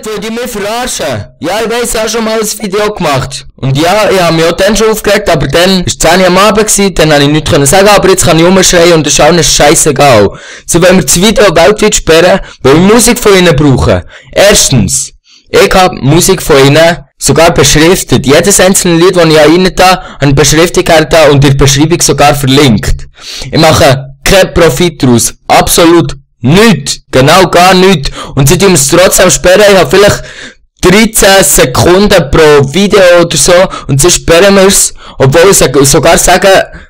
nicht, weil die mich verarschen. Ja, ich weiss, ich habe schon mal ein Video gemacht. Und ja, ich habe mich auch dann schon aufgeregt, aber dann war es 10 Uhr am Abend gewesen, dann habe ich nichts sagen, aber jetzt kann ich rumschreien und das ist allen scheißegal. So wollen wir das Video weltweit sperren, weil wir Musik von ihnen brauchen. Erstens, ich habe Musik von ihnen sogar beschriftet. Jedes einzelne Lied, das ich rein da, habe ich beschriftet da und in der Beschreibung sogar verlinkt. Ich mache keinen Profit daraus. Absolut nichts. Genau gar nichts. Und sie tun es trotzdem sperren. Ich habe vielleicht 13 Sekunden pro Video oder so. Und sie sperren mir es. Obwohl ich sogar sage,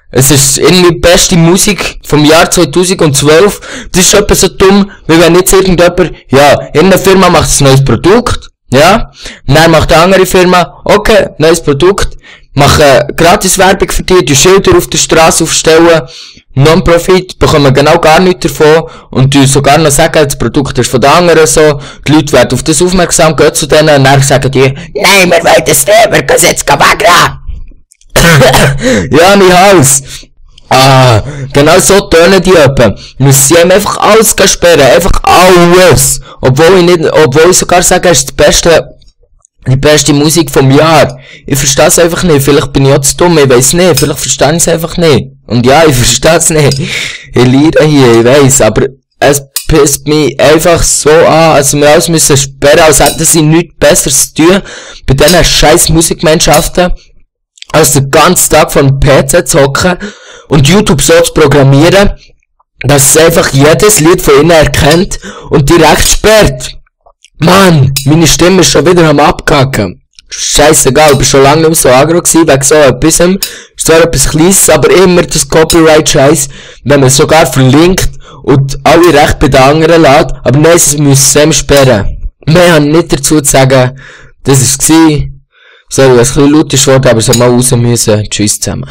es ist irgendwie die beste Musik vom Jahr 2012. Das ist etwas so dumm, wie wenn jetzt irgendjemand, ja, irgendeine Firma macht ein neues Produkt. Ja, und dann macht eine andere Firma, okay, neues Produkt, machen gratis Werbung für die Schilder auf der Straße aufstellen, Non-Profit, bekommen genau gar nichts davon und die sogar noch sagen, das Produkt ist von den anderen so, die Leute werden auf das aufmerksam, gehen zu denen und dann sagen die, nein, wir wollen das nicht, wir können es jetzt wegnehmen. Ja, mein Hals. Ah, genau so tönen die etwa. Sie haben einfach alles sperren, einfach alles. Obwohl ich sogar sage, es ist die beste Musik vom Jahr. Ich verstehe es einfach nicht. Vielleicht bin ich auch zu dumm, ich weiss nicht. Vielleicht verstehe ich es einfach nicht. Und ja, ich verstehe es nicht. Ich liebe hier, ich weiss, aber es pisst mich einfach so an, als wir alles müssen sperren, als hätten sie nichts Besseres zu tun, bei diesen scheiß Musikmannschaften, als den ganzen Tag vor dem PC zu hocken und YouTube so zu programmieren, dass es einfach jedes Lied von ihnen erkennt und direkt sperrt. Mann, meine Stimme ist schon wieder am Abkacken. Scheißegal, ich bin schon lange nicht mehr so aggro gewesen, wegen so etwas. Ist zwar etwas Kleines, aber immer das Copyright-Scheiß, wenn man sogar verlinkt und alle Rechte bei den anderen lässt, aber nein, sie müssen es sperren. Mehr habe ich nicht dazu zu sagen, das war's. Sorry, was ein bisschen laut ist worden, aber so mal raus müssen. Tschüss zusammen.